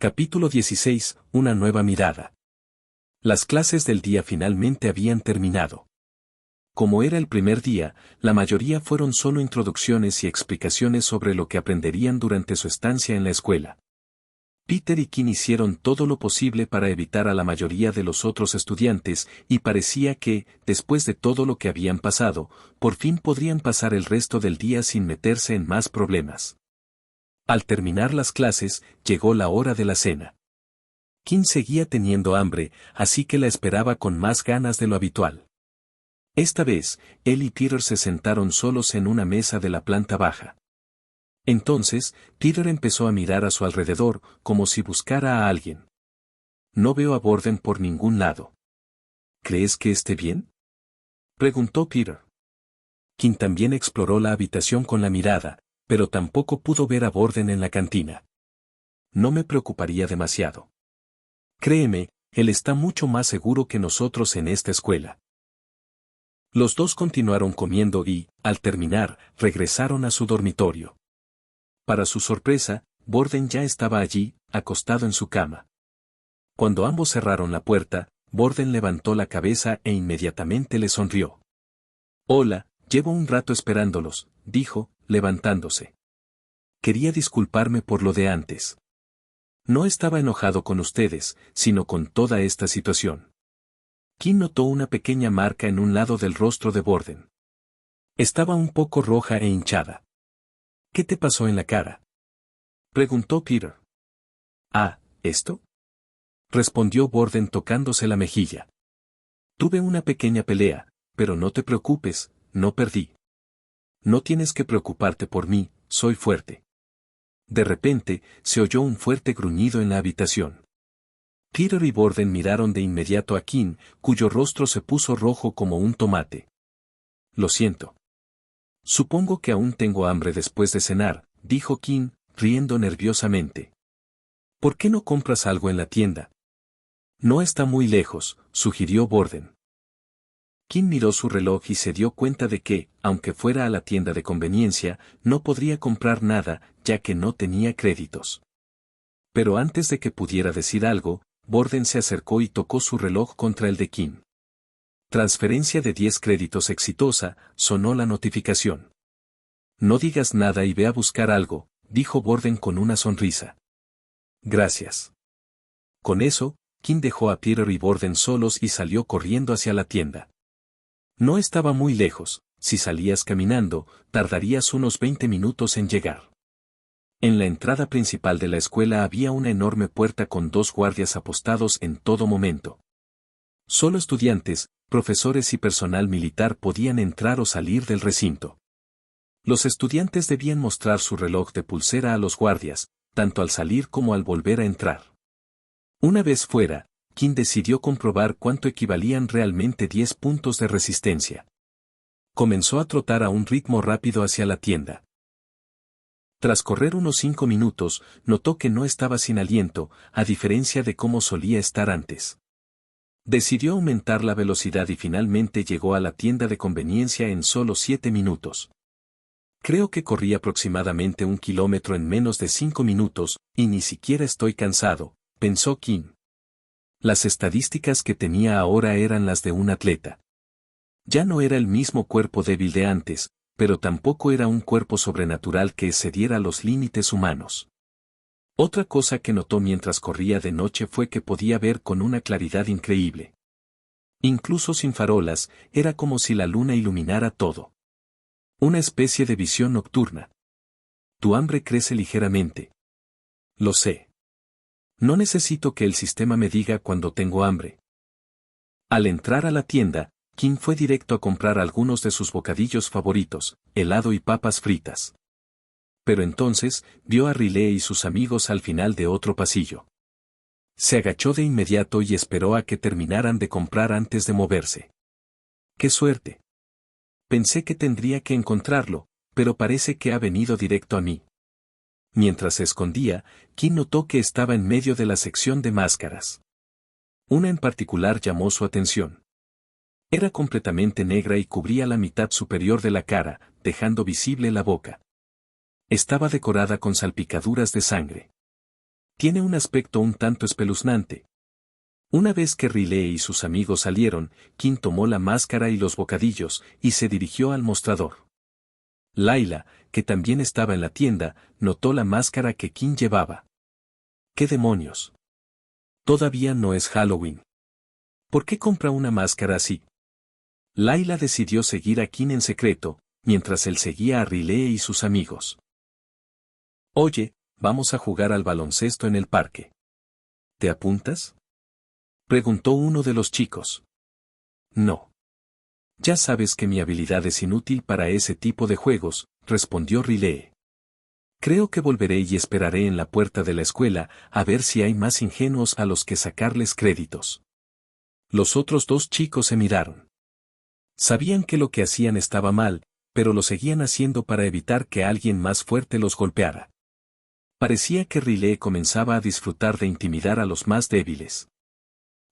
Capítulo 16. Una nueva mirada. Las clases del día finalmente habían terminado. Como era el primer día, la mayoría fueron solo introducciones y explicaciones sobre lo que aprenderían durante su estancia en la escuela. Peter y Kim hicieron todo lo posible para evitar a la mayoría de los otros estudiantes y parecía que, después de todo lo que habían pasado, por fin podrían pasar el resto del día sin meterse en más problemas. Al terminar las clases, llegó la hora de la cena. Kim seguía teniendo hambre, así que la esperaba con más ganas de lo habitual. Esta vez, él y Peter se sentaron solos en una mesa de la planta baja. Entonces, Peter empezó a mirar a su alrededor, como si buscara a alguien. No veo a Borden por ningún lado. ¿Crees que esté bien?, preguntó Peter. Kim también exploró la habitación con la mirada, pero tampoco pudo ver a Borden en la cantina. No me preocuparía demasiado. Créeme, él está mucho más seguro que nosotros en esta escuela. Los dos continuaron comiendo y, al terminar, regresaron a su dormitorio. Para su sorpresa, Borden ya estaba allí, acostado en su cama. Cuando ambos cerraron la puerta, Borden levantó la cabeza e inmediatamente le sonrió. «Hola, llevo un rato esperándolos», dijo, levantándose. «Quería disculparme por lo de antes. No estaba enojado con ustedes, sino con toda esta situación». Kim notó una pequeña marca en un lado del rostro de Borden. Estaba un poco roja e hinchada. «¿Qué te pasó en la cara?», preguntó Peter. «Ah, ¿esto?», respondió Borden tocándose la mejilla. «Tuve una pequeña pelea, pero no te preocupes, no perdí. No tienes que preocuparte por mí, soy fuerte». De repente, se oyó un fuerte gruñido en la habitación. Peter y Borden miraron de inmediato a Kim, cuyo rostro se puso rojo como un tomate. «Lo siento. Supongo que aún tengo hambre después de cenar», dijo Kim, riendo nerviosamente. «¿Por qué no compras algo en la tienda?». «No está muy lejos», sugirió Borden. Kim miró su reloj y se dio cuenta de que, aunque fuera a la tienda de conveniencia, no podría comprar nada, ya que no tenía créditos. Pero antes de que pudiera decir algo, Borden se acercó y tocó su reloj contra el de Kim. «Transferencia de 10 créditos exitosa», sonó la notificación. «No digas nada y ve a buscar algo», dijo Borden con una sonrisa. «Gracias». Con eso, Kim dejó a Peter y Borden solos y salió corriendo hacia la tienda. No estaba muy lejos, si salías caminando, tardarías unos 20 minutos en llegar. En la entrada principal de la escuela había una enorme puerta con 2 guardias apostados en todo momento. Solo estudiantes, profesores y personal militar podían entrar o salir del recinto. Los estudiantes debían mostrar su reloj de pulsera a los guardias, tanto al salir como al volver a entrar. Una vez fuera, Kim decidió comprobar cuánto equivalían realmente 10 puntos de resistencia. Comenzó a trotar a un ritmo rápido hacia la tienda. Tras correr unos 5 minutos, notó que no estaba sin aliento, a diferencia de cómo solía estar antes. Decidió aumentar la velocidad y finalmente llegó a la tienda de conveniencia en solo 7 minutos. «Creo que corrí aproximadamente 1 kilómetro en menos de 5 minutos, y ni siquiera estoy cansado», pensó Kim. Las estadísticas que tenía ahora eran las de un atleta. Ya no era el mismo cuerpo débil de antes, pero tampoco era un cuerpo sobrenatural que excediera los límites humanos. Otra cosa que notó mientras corría de noche fue que podía ver con una claridad increíble. Incluso sin farolas, era como si la luna iluminara todo. Una especie de visión nocturna. «Tu hambre crece ligeramente». «Lo sé. No necesito que el sistema me diga cuando tengo hambre». Al entrar a la tienda, Kim fue directo a comprar algunos de sus bocadillos favoritos, helado y papas fritas. Pero entonces, vio a Riley y sus amigos al final de otro pasillo. Se agachó de inmediato y esperó a que terminaran de comprar antes de moverse. «¡Qué suerte! Pensé que tendría que encontrarlo, pero parece que ha venido directo a mí». Mientras se escondía, Kim notó que estaba en medio de la sección de máscaras. Una en particular llamó su atención. Era completamente negra y cubría la mitad superior de la cara, dejando visible la boca. Estaba decorada con salpicaduras de sangre. Tiene un aspecto un tanto espeluznante. Una vez que Riley y sus amigos salieron, King tomó la máscara y los bocadillos, y se dirigió al mostrador. Layla, que también estaba en la tienda, notó la máscara que King llevaba. ¿Qué demonios? Todavía no es Halloween. ¿Por qué compra una máscara así? Layla decidió seguir a King en secreto, mientras él seguía a Riley y sus amigos. Oye, vamos a jugar al baloncesto en el parque. ¿Te apuntas? Preguntó uno de los chicos. No. Ya sabes que mi habilidad es inútil para ese tipo de juegos, respondió Riley. Creo que volveré y esperaré en la puerta de la escuela a ver si hay más ingenuos a los que sacarles créditos. Los otros dos chicos se miraron. Sabían que lo que hacían estaba mal, pero lo seguían haciendo para evitar que alguien más fuerte los golpeara. Parecía que Riley comenzaba a disfrutar de intimidar a los más débiles.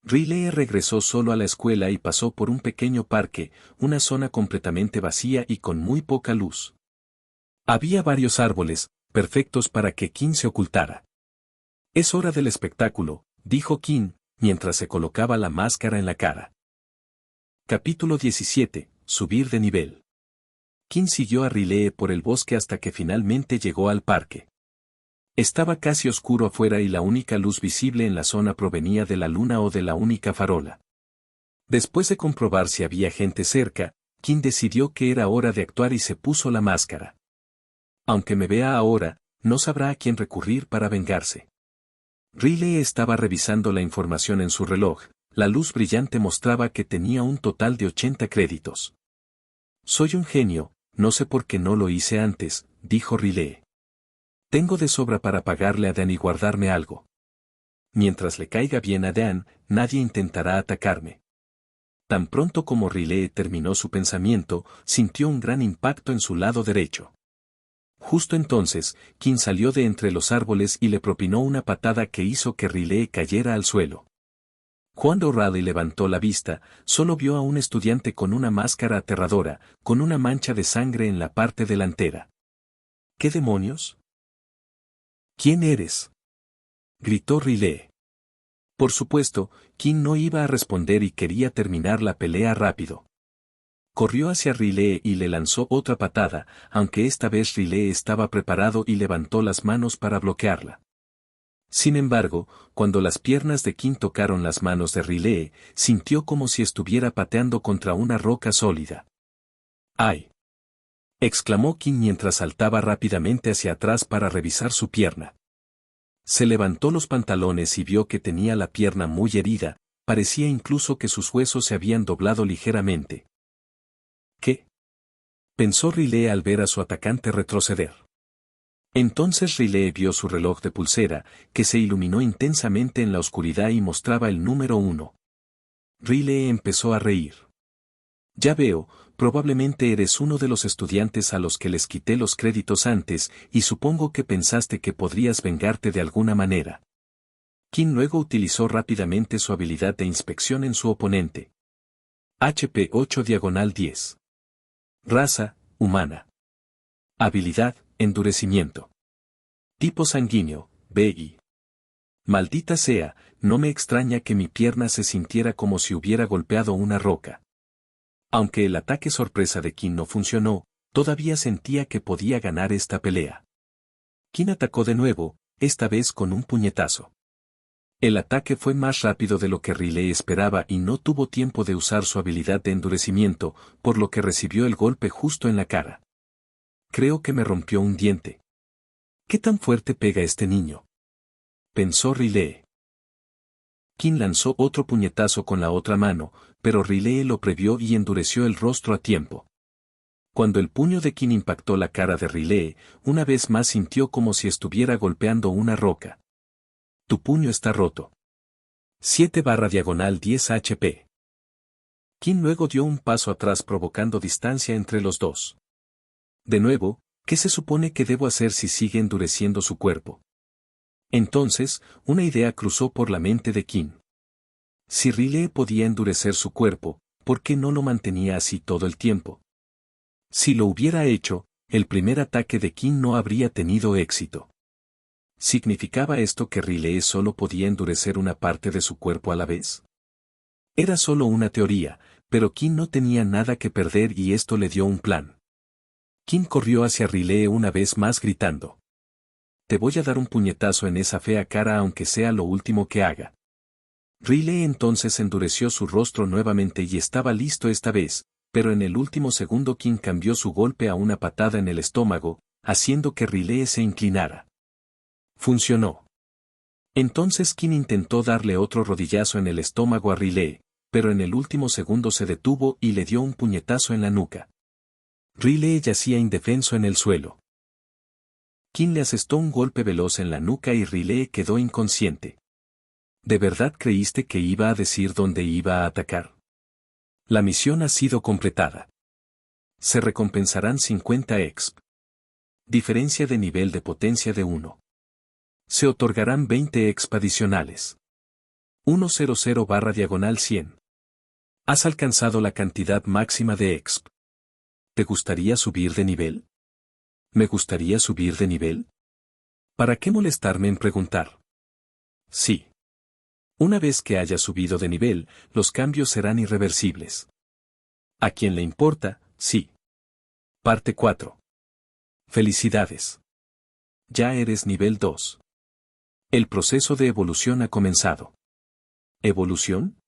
Riley regresó solo a la escuela y pasó por un pequeño parque, una zona completamente vacía y con muy poca luz. Había varios árboles, perfectos para que King se ocultara. Es hora del espectáculo, dijo King, mientras se colocaba la máscara en la cara. Capítulo 17. Subir de nivel. King siguió a Riley por el bosque hasta que finalmente llegó al parque. Estaba casi oscuro afuera y la única luz visible en la zona provenía de la luna o de la única farola. Después de comprobar si había gente cerca, King decidió que era hora de actuar y se puso la máscara. Aunque me vea ahora, no sabrá a quién recurrir para vengarse. Riley estaba revisando la información en su reloj, la luz brillante mostraba que tenía un total de 80 créditos. Soy un genio, no sé por qué no lo hice antes, dijo Riley. Tengo de sobra para pagarle a Dan y guardarme algo. Mientras le caiga bien a Dan, nadie intentará atacarme. Tan pronto como Riley terminó su pensamiento, sintió un gran impacto en su lado derecho. Justo entonces, King salió de entre los árboles y le propinó una patada que hizo que Riley cayera al suelo. Cuando Riley levantó la vista, solo vio a un estudiante con una máscara aterradora, con una mancha de sangre en la parte delantera. ¿Qué demonios? ¿Quién eres? Gritó Riley. Por supuesto, King no iba a responder y quería terminar la pelea rápido. Corrió hacia Riley y le lanzó otra patada, aunque esta vez Riley estaba preparado y levantó las manos para bloquearla. Sin embargo, cuando las piernas de King tocaron las manos de Riley, sintió como si estuviera pateando contra una roca sólida. ¡Ay! Exclamó King mientras saltaba rápidamente hacia atrás para revisar su pierna. Se levantó los pantalones y vio que tenía la pierna muy herida, parecía incluso que sus huesos se habían doblado ligeramente. ¿Qué? Pensó Riley al ver a su atacante retroceder. Entonces Riley vio su reloj de pulsera, que se iluminó intensamente en la oscuridad y mostraba el número 1. Riley empezó a reír. Ya veo, probablemente eres uno de los estudiantes a los que les quité los créditos antes, y supongo que pensaste que podrías vengarte de alguna manera. King luego utilizó rápidamente su habilidad de inspección en su oponente. HP 8/10. Raza, humana. Habilidad, endurecimiento. Tipo sanguíneo, BI. Maldita sea, no me extraña que mi pierna se sintiera como si hubiera golpeado una roca. Aunque el ataque sorpresa de King no funcionó, todavía sentía que podía ganar esta pelea. King atacó de nuevo, esta vez con un puñetazo. El ataque fue más rápido de lo que Riley esperaba y no tuvo tiempo de usar su habilidad de endurecimiento, por lo que recibió el golpe justo en la cara. Creo que me rompió un diente. ¿Qué tan fuerte pega este niño? Pensó Riley. King lanzó otro puñetazo con la otra mano, pero Riley lo previó y endureció el rostro a tiempo. Cuando el puño de King impactó la cara de Riley, una vez más sintió como si estuviera golpeando una roca. Tu puño está roto. 7/10 HP. King luego dio un paso atrás provocando distancia entre los dos. De nuevo, ¿qué se supone que debo hacer si sigue endureciendo su cuerpo? Entonces, una idea cruzó por la mente de King. Si Riley podía endurecer su cuerpo, ¿por qué no lo mantenía así todo el tiempo? Si lo hubiera hecho, el primer ataque de King no habría tenido éxito. ¿Significaba esto que Riley solo podía endurecer una parte de su cuerpo a la vez? Era solo una teoría, pero Kim no tenía nada que perder y esto le dio un plan. Kim corrió hacia Riley una vez más gritando. Te voy a dar un puñetazo en esa fea cara aunque sea lo último que haga. Riley entonces endureció su rostro nuevamente y estaba listo esta vez, pero en el último segundo Kim cambió su golpe a una patada en el estómago, haciendo que Riley se inclinara. Funcionó. Entonces Kim intentó darle otro rodillazo en el estómago a Riley, pero en el último segundo se detuvo y le dio un puñetazo en la nuca. Riley yacía indefenso en el suelo. Kim le asestó un golpe veloz en la nuca y Riley quedó inconsciente. ¿De verdad creíste que iba a decir dónde iba a atacar? La misión ha sido completada. Se recompensarán 50 exp. Diferencia de nivel de potencia de 1. Se otorgarán 20 exp adicionales. 100/100. Has alcanzado la cantidad máxima de exp. ¿Te gustaría subir de nivel? ¿Me gustaría subir de nivel? ¿Para qué molestarme en preguntar? Sí. Una vez que hayas subido de nivel, los cambios serán irreversibles. ¿A quién le importa? Sí. Parte 4. Felicidades. Ya eres nivel 2. El proceso de evolución ha comenzado. ¿Evolución?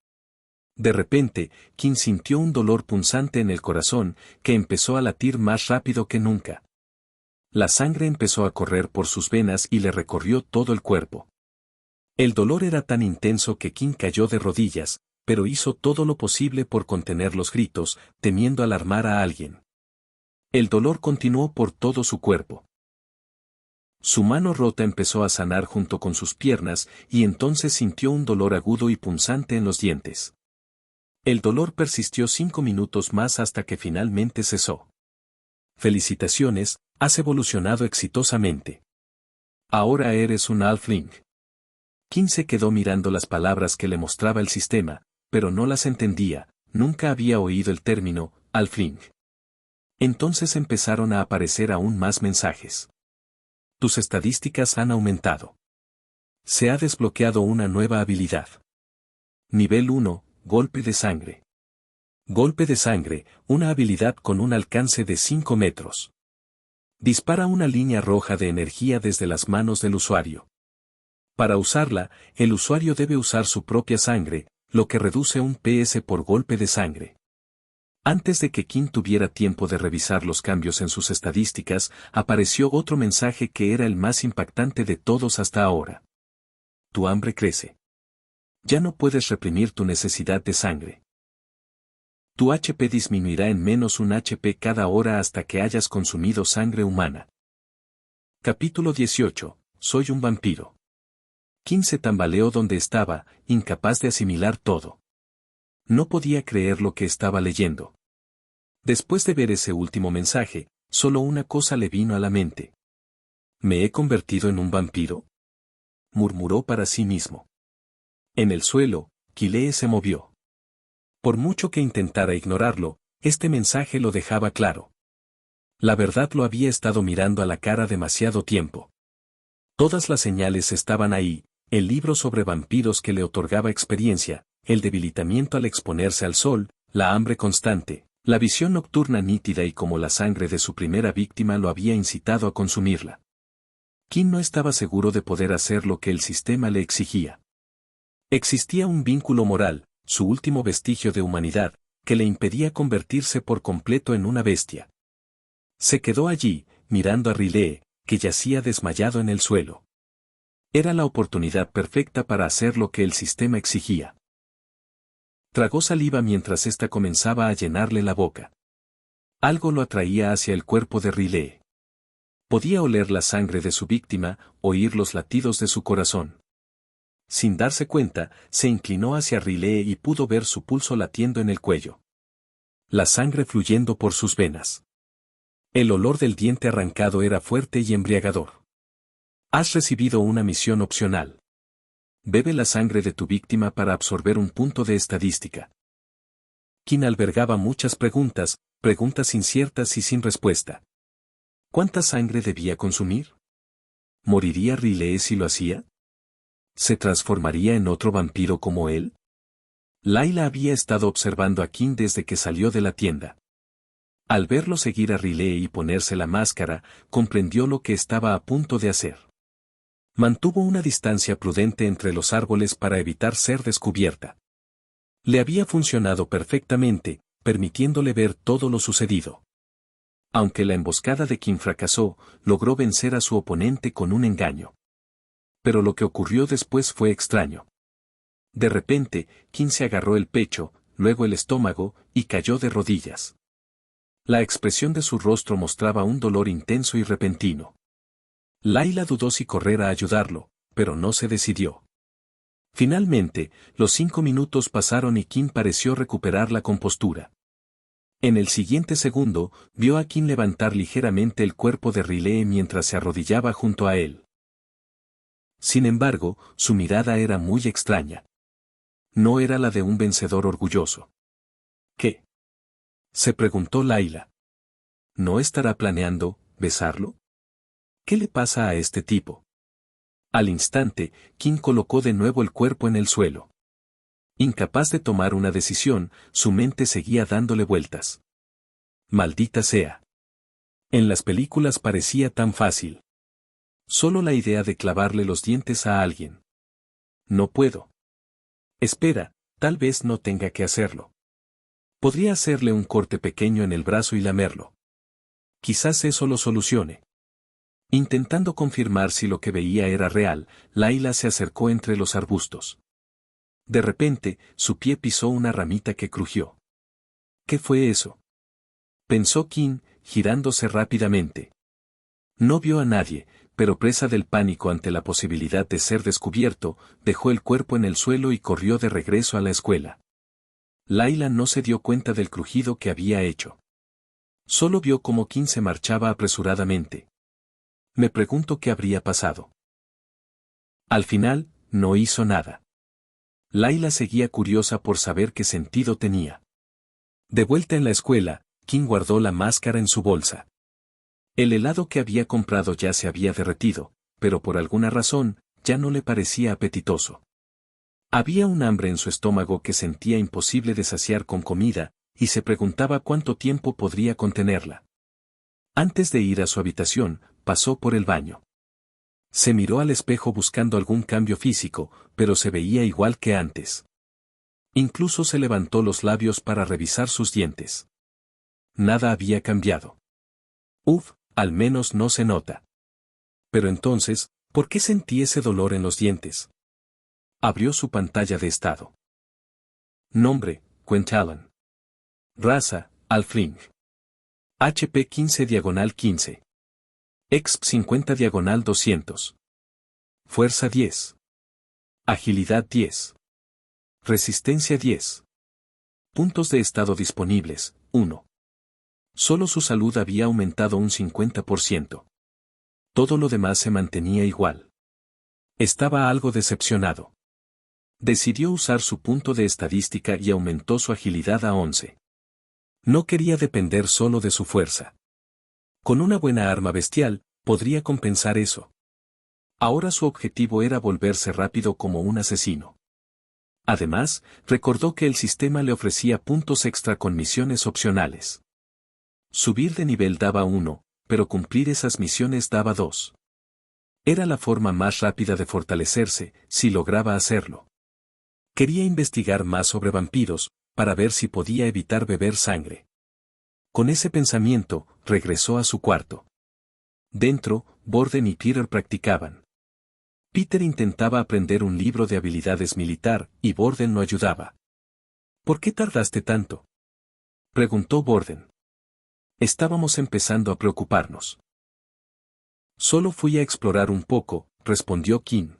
De repente, Kim sintió un dolor punzante en el corazón, que empezó a latir más rápido que nunca. La sangre empezó a correr por sus venas y le recorrió todo el cuerpo. El dolor era tan intenso que Kim cayó de rodillas, pero hizo todo lo posible por contener los gritos, temiendo alarmar a alguien. El dolor continuó por todo su cuerpo. Su mano rota empezó a sanar junto con sus piernas y entonces sintió un dolor agudo y punzante en los dientes. El dolor persistió 5 minutos más hasta que finalmente cesó. Felicitaciones, has evolucionado exitosamente. Ahora eres un halfling. Kim se quedó mirando las palabras que le mostraba el sistema, pero no las entendía, nunca había oído el término, halfling. Entonces empezaron a aparecer aún más mensajes. Tus estadísticas han aumentado. Se ha desbloqueado una nueva habilidad. Nivel 1, golpe de sangre. Golpe de sangre, una habilidad con un alcance de 5 metros. Dispara una línea roja de energía desde las manos del usuario. Para usarla, el usuario debe usar su propia sangre, lo que reduce un PS por golpe de sangre. Antes de que Kim tuviera tiempo de revisar los cambios en sus estadísticas, apareció otro mensaje que era el más impactante de todos hasta ahora. Tu hambre crece. Ya no puedes reprimir tu necesidad de sangre. Tu HP disminuirá en menos un HP cada hora hasta que hayas consumido sangre humana. Capítulo 18. Soy un vampiro. Kim se tambaleó donde estaba, incapaz de asimilar todo. No podía creer lo que estaba leyendo. Después de ver ese último mensaje, solo una cosa le vino a la mente. ¿Me he convertido en un vampiro?, murmuró para sí mismo. En el suelo, Quilee se movió. Por mucho que intentara ignorarlo, este mensaje lo dejaba claro. La verdad lo había estado mirando a la cara demasiado tiempo. Todas las señales estaban ahí, el libro sobre vampiros que le otorgaba experiencia, el debilitamiento al exponerse al sol, la hambre constante, la visión nocturna nítida y como la sangre de su primera víctima lo había incitado a consumirla. Kim no estaba seguro de poder hacer lo que el sistema le exigía. Existía un vínculo moral, su último vestigio de humanidad, que le impedía convertirse por completo en una bestia. Se quedó allí, mirando a Riley, que yacía desmayado en el suelo. Era la oportunidad perfecta para hacer lo que el sistema exigía. Tragó saliva mientras ésta comenzaba a llenarle la boca. Algo lo atraía hacia el cuerpo de Riley. Podía oler la sangre de su víctima, oír los latidos de su corazón. Sin darse cuenta, se inclinó hacia Riley y pudo ver su pulso latiendo en el cuello. La sangre fluyendo por sus venas. El olor del diente arrancado era fuerte y embriagador. Has recibido una misión opcional. Bebe la sangre de tu víctima para absorber un punto de estadística. Kim albergaba muchas preguntas, preguntas inciertas y sin respuesta. ¿Cuánta sangre debía consumir? ¿Moriría Riley si lo hacía? ¿Se transformaría en otro vampiro como él? Layla había estado observando a Kim desde que salió de la tienda. Al verlo seguir a Riley y ponerse la máscara, comprendió lo que estaba a punto de hacer. Mantuvo una distancia prudente entre los árboles para evitar ser descubierta. Le había funcionado perfectamente, permitiéndole ver todo lo sucedido. Aunque la emboscada de Kim fracasó, logró vencer a su oponente con un engaño. Pero lo que ocurrió después fue extraño. De repente, Kim se agarró el pecho, luego el estómago, y cayó de rodillas. La expresión de su rostro mostraba un dolor intenso y repentino. Layla dudó si correr a ayudarlo, pero no se decidió. Finalmente, los 5 minutos pasaron y Kim pareció recuperar la compostura. En el siguiente segundo, vio a Kim levantar ligeramente el cuerpo de Riley mientras se arrodillaba junto a él. Sin embargo, su mirada era muy extraña. No era la de un vencedor orgulloso. ¿Qué? Se preguntó Layla. ¿No estará planeando besarlo? ¿Qué le pasa a este tipo? Al instante, Kim colocó de nuevo el cuerpo en el suelo. Incapaz de tomar una decisión, su mente seguía dándole vueltas. Maldita sea. En las películas parecía tan fácil. Solo la idea de clavarle los dientes a alguien. No puedo. Espera, tal vez no tenga que hacerlo. Podría hacerle un corte pequeño en el brazo y lamerlo. Quizás eso lo solucione. Intentando confirmar si lo que veía era real, Layla se acercó entre los arbustos. De repente, su pie pisó una ramita que crujió. ¿Qué fue eso? Pensó Kim, girándose rápidamente. No vio a nadie, pero presa del pánico ante la posibilidad de ser descubierto, dejó el cuerpo en el suelo y corrió de regreso a la escuela. Layla no se dio cuenta del crujido que había hecho. Solo vio cómo Kim se marchaba apresuradamente. Me pregunto qué habría pasado. Al final, no hizo nada. Layla seguía curiosa por saber qué sentido tenía. De vuelta en la escuela, Kim guardó la máscara en su bolsa. El helado que había comprado ya se había derretido, pero por alguna razón, ya no le parecía apetitoso. Había un hambre en su estómago que sentía imposible de saciar con comida, y se preguntaba cuánto tiempo podría contenerla. Antes de ir a su habitación, pasó por el baño. Se miró al espejo buscando algún cambio físico, pero se veía igual que antes. Incluso se levantó los labios para revisar sus dientes. Nada había cambiado. Uf, al menos no se nota. Pero entonces, ¿por qué sentí ese dolor en los dientes? Abrió su pantalla de estado. Nombre, Quentallen. Raza, Halfling. HP 15/15. Exp 50/200. Fuerza 10. Agilidad 10. Resistencia 10. Puntos de estado disponibles, 1. Solo su salud había aumentado un 50%. Todo lo demás se mantenía igual. Estaba algo decepcionado. Decidió usar su punto de estadística y aumentó su agilidad a 11. No quería depender solo de su fuerza. Con una buena arma bestial, podría compensar eso. Ahora su objetivo era volverse rápido como un asesino. Además, recordó que el sistema le ofrecía puntos extra con misiones opcionales. Subir de nivel daba 1, pero cumplir esas misiones daba 2. Era la forma más rápida de fortalecerse, si lograba hacerlo. Quería investigar más sobre vampiros, para ver si podía evitar beber sangre. Con ese pensamiento, regresó a su cuarto. Dentro, Borden y Peter practicaban. Peter intentaba aprender un libro de habilidades militar, y Borden lo ayudaba. ¿Por qué tardaste tanto?, preguntó Borden. Estábamos empezando a preocuparnos. Solo fui a explorar un poco, respondió Kim.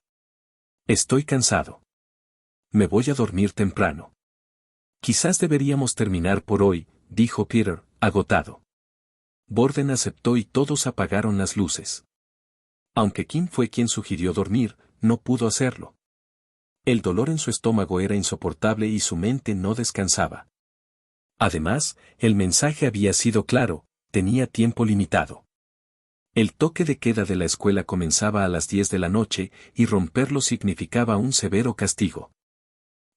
Estoy cansado. Me voy a dormir temprano. Quizás deberíamos terminar por hoy, dijo Peter, agotado. Borden aceptó y todos apagaron las luces. Aunque Kim fue quien sugirió dormir, no pudo hacerlo. El dolor en su estómago era insoportable y su mente no descansaba. Además, el mensaje había sido claro, tenía tiempo limitado. El toque de queda de la escuela comenzaba a las 10 de la noche y romperlo significaba un severo castigo.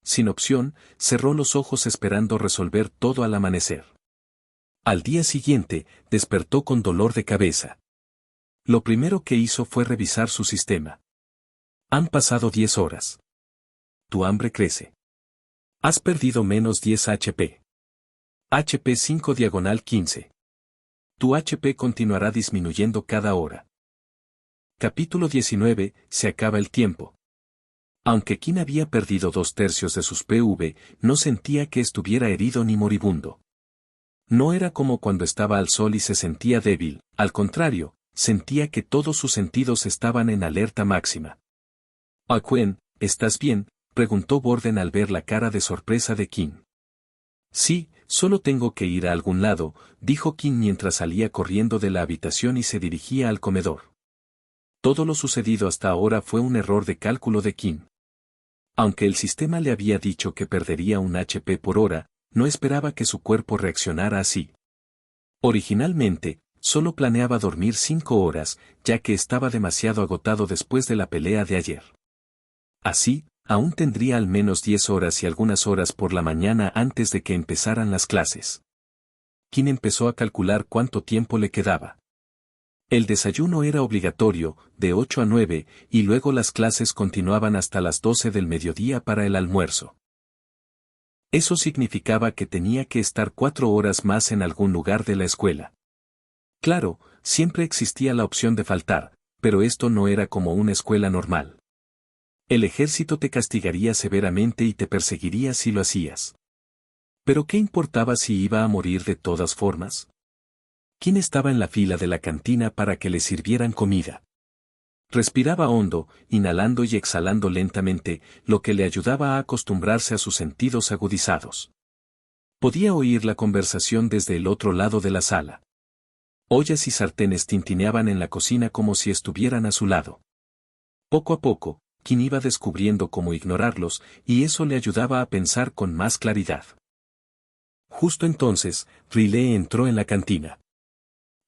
Sin opción, cerró los ojos esperando resolver todo al amanecer. Al día siguiente, despertó con dolor de cabeza. Lo primero que hizo fue revisar su sistema. Han pasado 10 horas. Tu hambre crece. Has perdido menos 10 HP. HP 5/15. Tu HP continuará disminuyendo cada hora. Capítulo 19. Se acaba el tiempo. Aunque Qin había perdido 2/3 de sus PV, no sentía que estuviera herido ni moribundo. No era como cuando estaba al sol y se sentía débil, al contrario, sentía que todos sus sentidos estaban en alerta máxima. «Aquen, ¿estás bien?», preguntó Borden al ver la cara de sorpresa de Qin. «Sí, solo tengo que ir a algún lado», dijo Qin mientras salía corriendo de la habitación y se dirigía al comedor. Todo lo sucedido hasta ahora fue un error de cálculo de Qin. Aunque el sistema le había dicho que perdería un HP por hora, no esperaba que su cuerpo reaccionara así. Originalmente, solo planeaba dormir 5 horas, ya que estaba demasiado agotado después de la pelea de ayer. Así, aún tendría al menos 10 horas y algunas horas por la mañana antes de que empezaran las clases. Qin empezó a calcular cuánto tiempo le quedaba. El desayuno era obligatorio, de 8 a 9, y luego las clases continuaban hasta las 12 del mediodía para el almuerzo. Eso significaba que tenía que estar 4 horas más en algún lugar de la escuela. Claro, siempre existía la opción de faltar, pero esto no era como una escuela normal. El ejército te castigaría severamente y te perseguiría si lo hacías. ¿Pero qué importaba si iba a morir de todas formas? ¿Quién estaba en la fila de la cantina para que le sirvieran comida? Respiraba hondo, inhalando y exhalando lentamente, lo que le ayudaba a acostumbrarse a sus sentidos agudizados. Podía oír la conversación desde el otro lado de la sala. Ollas y sartenes tintineaban en la cocina como si estuvieran a su lado. Poco a poco, Qin iba descubriendo cómo ignorarlos, y eso le ayudaba a pensar con más claridad. Justo entonces, Riley entró en la cantina.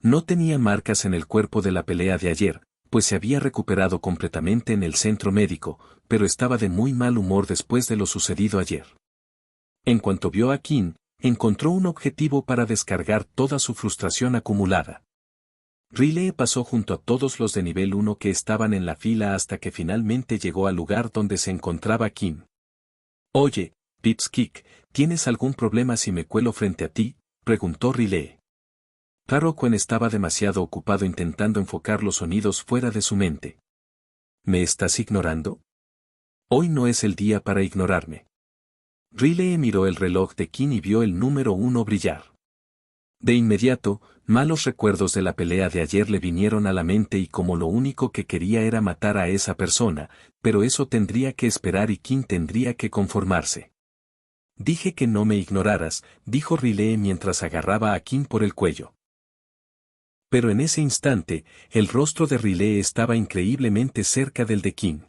No tenía marcas en el cuerpo de la pelea de ayer, pues se había recuperado completamente en el centro médico, pero estaba de muy mal humor después de lo sucedido ayer. En cuanto vio a Qin, encontró un objetivo para descargar toda su frustración acumulada. Riley pasó junto a todos los de nivel 1 que estaban en la fila hasta que finalmente llegó al lugar donde se encontraba Qin. «Oye, Pipsqueak, ¿tienes algún problema si me cuelo frente a ti?», preguntó Riley. Claro, Quen estaba demasiado ocupado intentando enfocar los sonidos fuera de su mente. ¿Me estás ignorando? Hoy no es el día para ignorarme. Riley miró el reloj de Qin y vio el número 1 brillar. De inmediato, malos recuerdos de la pelea de ayer le vinieron a la mente y como lo único que quería era matar a esa persona, pero eso tendría que esperar y Qin tendría que conformarse. Dije que no me ignoraras, dijo Riley mientras agarraba a Qin por el cuello. Pero en ese instante, el rostro de Riley estaba increíblemente cerca del de Qin.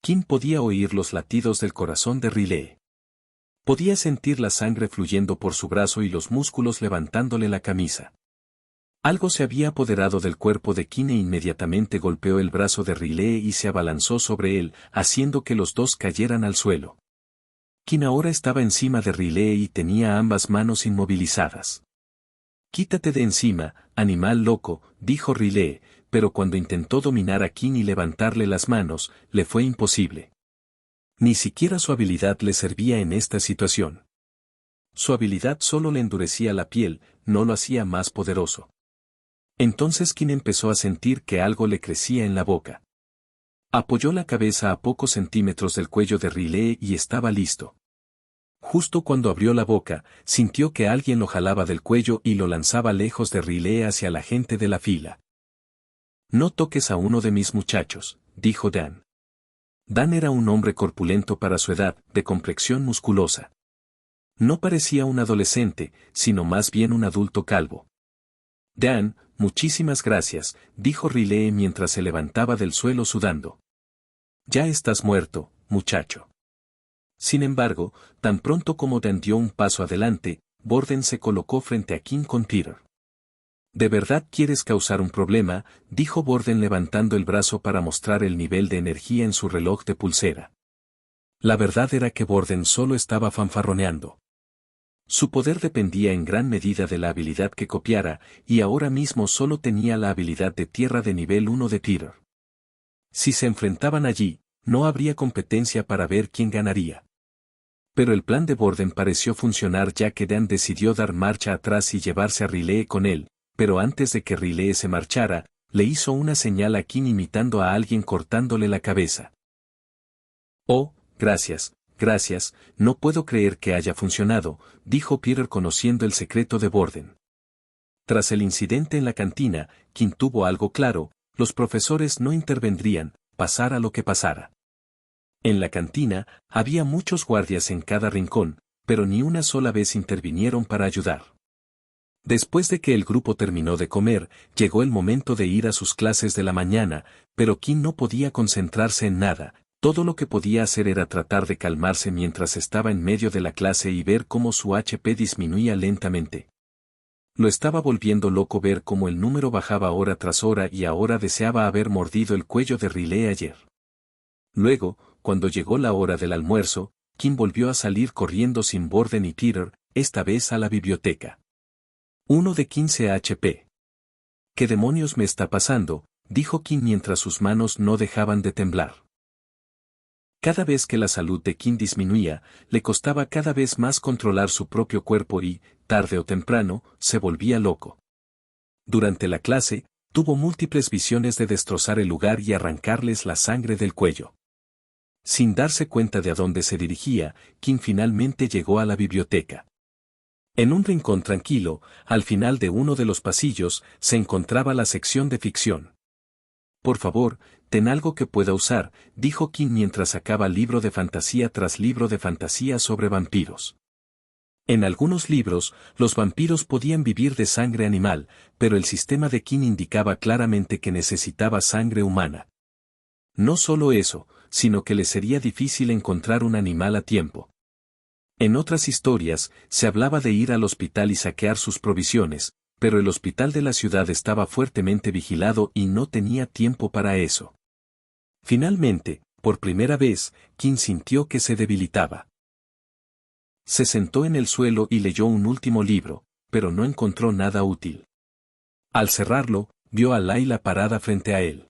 Qin podía oír los latidos del corazón de Riley. Podía sentir la sangre fluyendo por su brazo y los músculos levantándole la camisa. Algo se había apoderado del cuerpo de Qin e inmediatamente golpeó el brazo de Riley y se abalanzó sobre él, haciendo que los dos cayeran al suelo. Qin ahora estaba encima de Riley y tenía ambas manos inmovilizadas. «Quítate de encima, animal loco», dijo Riley, pero cuando intentó dominar a Qin y levantarle las manos, le fue imposible. Ni siquiera su habilidad le servía en esta situación. Su habilidad solo le endurecía la piel, no lo hacía más poderoso. Entonces Qin empezó a sentir que algo le crecía en la boca. Apoyó la cabeza a pocos centímetros del cuello de Riley y estaba listo. Justo cuando abrió la boca, sintió que alguien lo jalaba del cuello y lo lanzaba lejos de Riley hacia la gente de la fila. «No toques a uno de mis muchachos», dijo Dan. Dan era un hombre corpulento para su edad, de complexión musculosa. No parecía un adolescente, sino más bien un adulto calvo. «Dan, muchísimas gracias», dijo Riley mientras se levantaba del suelo sudando. «Ya estás muerto, muchacho». Sin embargo, tan pronto como Dan dio un paso adelante, Borden se colocó frente a Qin con Peter. ¿De verdad quieres causar un problema?, dijo Borden levantando el brazo para mostrar el nivel de energía en su reloj de pulsera. La verdad era que Borden solo estaba fanfarroneando. Su poder dependía en gran medida de la habilidad que copiara, y ahora mismo solo tenía la habilidad de tierra de nivel 1 de Peter. Si se enfrentaban allí, no habría competencia para ver quién ganaría. Pero el plan de Borden pareció funcionar, ya que Dan decidió dar marcha atrás y llevarse a Riley con él, pero antes de que Riley se marchara, le hizo una señal a King imitando a alguien cortándole la cabeza. «Oh, gracias, gracias, no puedo creer que haya funcionado», dijo Peter conociendo el secreto de Borden. Tras el incidente en la cantina, King tuvo algo claro: los profesores no intervendrían, pasara lo que pasara. En la cantina, había muchos guardias en cada rincón, pero ni una sola vez intervinieron para ayudar. Después de que el grupo terminó de comer, llegó el momento de ir a sus clases de la mañana, pero King no podía concentrarse en nada. Todo lo que podía hacer era tratar de calmarse mientras estaba en medio de la clase y ver cómo su HP disminuía lentamente. Lo estaba volviendo loco ver cómo el número bajaba hora tras hora, y ahora deseaba haber mordido el cuello de Riley ayer. Luego, cuando llegó la hora del almuerzo, King volvió a salir corriendo sin Borden y Peter, esta vez a la biblioteca. Uno de 15 HP. ¿Qué demonios me está pasando?, dijo King mientras sus manos no dejaban de temblar. Cada vez que la salud de King disminuía, le costaba cada vez más controlar su propio cuerpo y, tarde o temprano, se volvía loco. Durante la clase, tuvo múltiples visiones de destrozar el lugar y arrancarles la sangre del cuello. Sin darse cuenta de a dónde se dirigía, King finalmente llegó a la biblioteca. En un rincón tranquilo, al final de uno de los pasillos, se encontraba la sección de ficción. «Por favor, ten algo que pueda usar», dijo King mientras sacaba libro de fantasía tras libro de fantasía sobre vampiros. En algunos libros, los vampiros podían vivir de sangre animal, pero el sistema de King indicaba claramente que necesitaba sangre humana. No solo eso, sino que le sería difícil encontrar un animal a tiempo. En otras historias, se hablaba de ir al hospital y saquear sus provisiones, pero el hospital de la ciudad estaba fuertemente vigilado y no tenía tiempo para eso. Finalmente, por primera vez, King sintió que se debilitaba. Se sentó en el suelo y leyó un último libro, pero no encontró nada útil. Al cerrarlo, vio a Layla parada frente a él.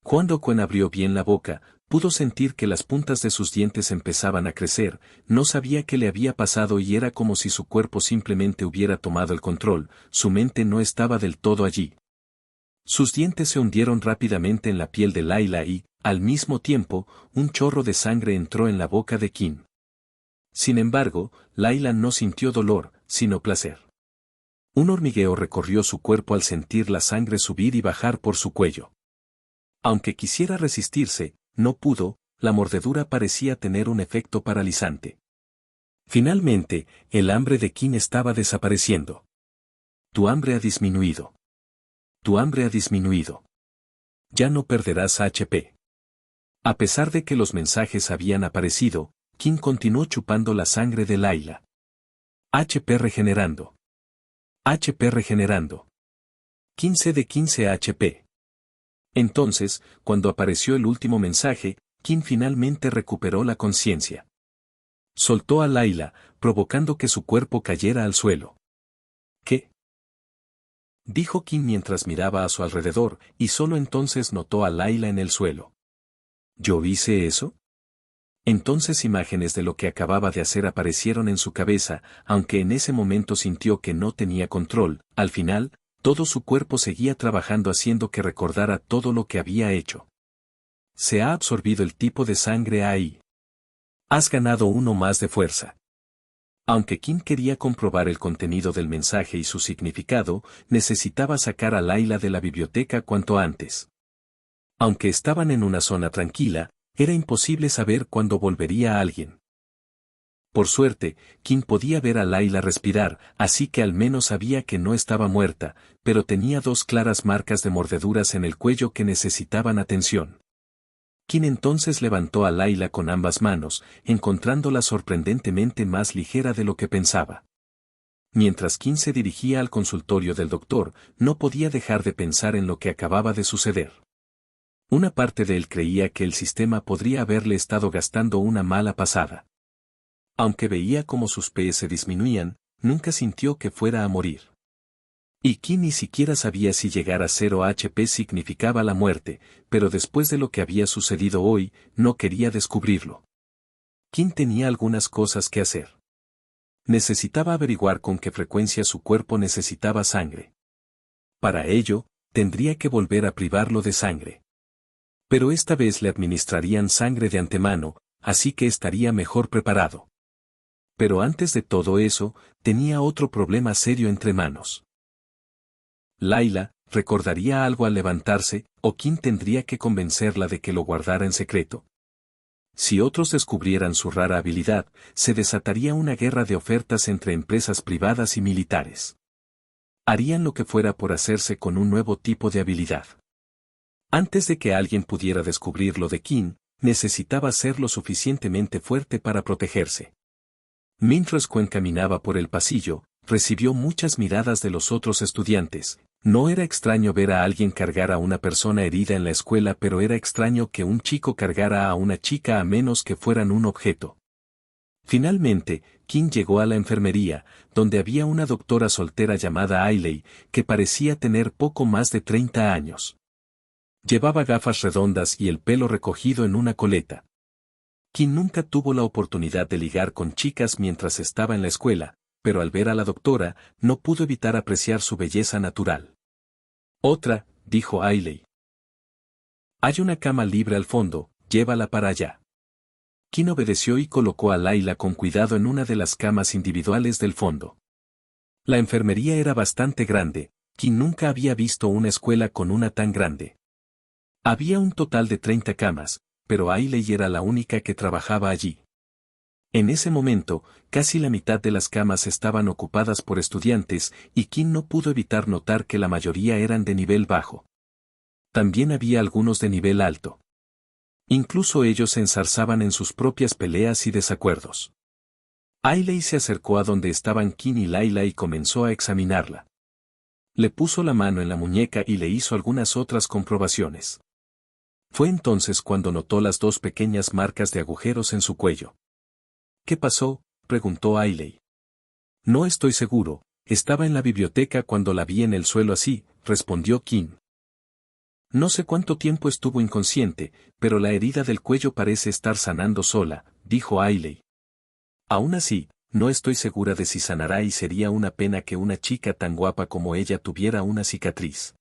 Cuando Gwen abrió bien la boca, pudo sentir que las puntas de sus dientes empezaban a crecer. No sabía qué le había pasado y era como si su cuerpo simplemente hubiera tomado el control, su mente no estaba del todo allí. Sus dientes se hundieron rápidamente en la piel de Layla y, al mismo tiempo, un chorro de sangre entró en la boca de King. Sin embargo, Layla no sintió dolor, sino placer. Un hormigueo recorrió su cuerpo al sentir la sangre subir y bajar por su cuello. Aunque quisiera resistirse, no pudo, la mordedura parecía tener un efecto paralizante. Finalmente, el hambre de King estaba desapareciendo. Tu hambre ha disminuido. Tu hambre ha disminuido. Ya no perderás HP. A pesar de que los mensajes habían aparecido, King continuó chupando la sangre de Layla. HP regenerando. HP regenerando. 15 de 15 HP. Entonces, cuando apareció el último mensaje, King finalmente recuperó la conciencia. Soltó a Layla, provocando que su cuerpo cayera al suelo. ¿Qué?, dijo King mientras miraba a su alrededor, y solo entonces notó a Layla en el suelo. ¿Yo hice eso? Entonces imágenes de lo que acababa de hacer aparecieron en su cabeza, aunque en ese momento sintió que no tenía control. Al final, todo su cuerpo seguía trabajando haciendo que recordara todo lo que había hecho. Se ha absorbido el tipo de sangre ahí. Has ganado uno más de fuerza. Aunque King quería comprobar el contenido del mensaje y su significado, necesitaba sacar a Layla de la biblioteca cuanto antes. Aunque estaban en una zona tranquila, era imposible saber cuándo volvería alguien. Por suerte, King podía ver a Layla respirar, así que al menos sabía que no estaba muerta, pero tenía dos claras marcas de mordeduras en el cuello que necesitaban atención. King entonces levantó a Layla con ambas manos, encontrándola sorprendentemente más ligera de lo que pensaba. Mientras Kim se dirigía al consultorio del doctor, no podía dejar de pensar en lo que acababa de suceder. Una parte de él creía que el sistema podría haberle estado gastando una mala pasada. Aunque veía cómo sus PS se disminuían, nunca sintió que fuera a morir. Y Kim ni siquiera sabía si llegar a 0 HP significaba la muerte, pero después de lo que había sucedido hoy, no quería descubrirlo. Kim tenía algunas cosas que hacer. Necesitaba averiguar con qué frecuencia su cuerpo necesitaba sangre. Para ello, tendría que volver a privarlo de sangre. Pero esta vez le administrarían sangre de antemano, así que estaría mejor preparado. Pero antes de todo eso, tenía otro problema serio entre manos. Layla, ¿recordaría algo al levantarse, o Kim tendría que convencerla de que lo guardara en secreto? Si otros descubrieran su rara habilidad, se desataría una guerra de ofertas entre empresas privadas y militares. Harían lo que fuera por hacerse con un nuevo tipo de habilidad. Antes de que alguien pudiera descubrir lo de Kim, necesitaba ser lo suficientemente fuerte para protegerse. Mientras Quen caminaba por el pasillo, recibió muchas miradas de los otros estudiantes. No era extraño ver a alguien cargar a una persona herida en la escuela, pero era extraño que un chico cargara a una chica a menos que fueran un objeto. Finalmente, Kim llegó a la enfermería, donde había una doctora soltera llamada Ailey, que parecía tener poco más de 30 años. Llevaba gafas redondas y el pelo recogido en una coleta. Kim nunca tuvo la oportunidad de ligar con chicas mientras estaba en la escuela, pero al ver a la doctora, no pudo evitar apreciar su belleza natural. «Otra», dijo Ailey. «Hay una cama libre al fondo, llévala para allá». Kim obedeció y colocó a Layla con cuidado en una de las camas individuales del fondo. La enfermería era bastante grande, Kim nunca había visto una escuela con una tan grande. Había un total de 30 camas, pero Ailey era la única que trabajaba allí. En ese momento, casi la mitad de las camas estaban ocupadas por estudiantes, y Kim no pudo evitar notar que la mayoría eran de nivel bajo. También había algunos de nivel alto. Incluso ellos se enzarzaban en sus propias peleas y desacuerdos. Ailey se acercó a donde estaban Kim y Layla y comenzó a examinarla. Le puso la mano en la muñeca y le hizo algunas otras comprobaciones. Fue entonces cuando notó las 2 pequeñas marcas de agujeros en su cuello. «¿Qué pasó?», preguntó Ailey. «No estoy seguro, estaba en la biblioteca cuando la vi en el suelo así», respondió Kim. «No sé cuánto tiempo estuvo inconsciente, pero la herida del cuello parece estar sanando sola», dijo Ailey. «Aún así, no estoy segura de si sanará y sería una pena que una chica tan guapa como ella tuviera una cicatriz».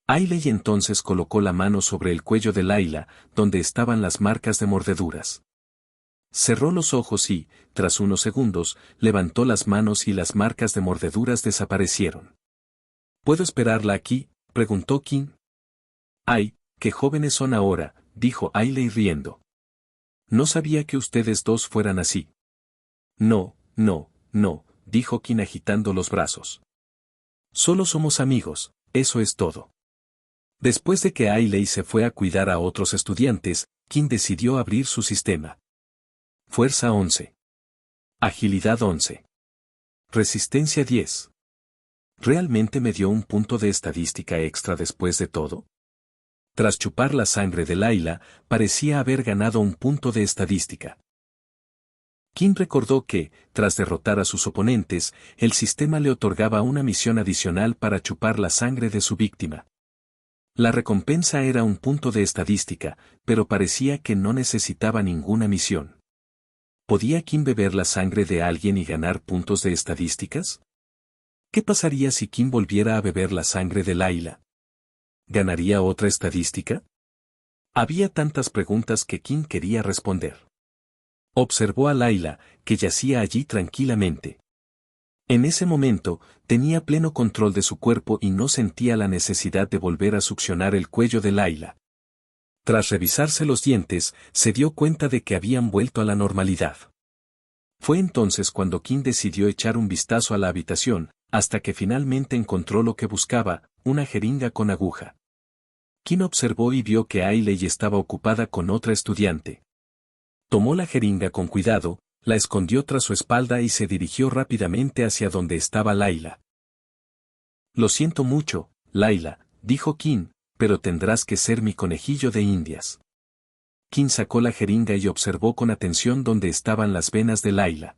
Ailey entonces colocó la mano sobre el cuello de Layla, donde estaban las marcas de mordeduras. Cerró los ojos y, tras unos segundos, levantó las manos y las marcas de mordeduras desaparecieron. «¿Puedo esperarla aquí?», preguntó Kim. «Ay, qué jóvenes son ahora», dijo Ailey riendo. «No sabía que ustedes dos fueran así». «No, no, no», dijo Kim agitando los brazos. «Solo somos amigos, eso es todo». Después de que Ailey se fue a cuidar a otros estudiantes, Kim decidió abrir su sistema. Fuerza 11. Agilidad 11. Resistencia 10. ¿Realmente me dio un punto de estadística extra después de todo? Tras chupar la sangre de Layla, parecía haber ganado un punto de estadística. Kim recordó que, tras derrotar a sus oponentes, el sistema le otorgaba una misión adicional para chupar la sangre de su víctima. La recompensa era un punto de estadística, pero parecía que no necesitaba ninguna misión. ¿Podía Kim beber la sangre de alguien y ganar puntos de estadísticas? ¿Qué pasaría si Kim volviera a beber la sangre de Layla? ¿Ganaría otra estadística? Había tantas preguntas que Kim quería responder. Observó a Layla, que yacía allí tranquilamente. En ese momento, tenía pleno control de su cuerpo y no sentía la necesidad de volver a succionar el cuello de Layla. Tras revisarse los dientes, se dio cuenta de que habían vuelto a la normalidad. Fue entonces cuando Kim decidió echar un vistazo a la habitación, hasta que finalmente encontró lo que buscaba, una jeringa con aguja. Kim observó y vio que Ailey estaba ocupada con otra estudiante. Tomó la jeringa con cuidado, La escondió tras su espalda y se dirigió rápidamente hacia donde estaba Layla. Lo siento mucho, Layla, dijo Kim, pero tendrás que ser mi conejillo de indias. Kim sacó la jeringa y observó con atención dónde estaban las venas de Layla.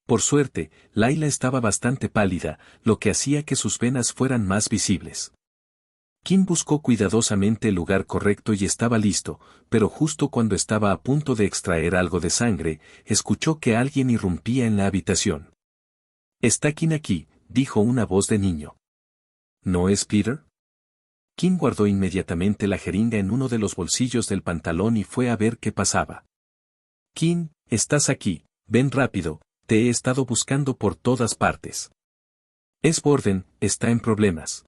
Por suerte, Layla estaba bastante pálida, lo que hacía que sus venas fueran más visibles. Kim buscó cuidadosamente el lugar correcto y estaba listo, pero justo cuando estaba a punto de extraer algo de sangre, escuchó que alguien irrumpía en la habitación. «¿Está Kim aquí?», dijo una voz de niño. «¿No es Peter?». Kim guardó inmediatamente la jeringa en uno de los bolsillos del pantalón y fue a ver qué pasaba. «Kim, estás aquí, ven rápido, te he estado buscando por todas partes». «Es Borden, está en problemas».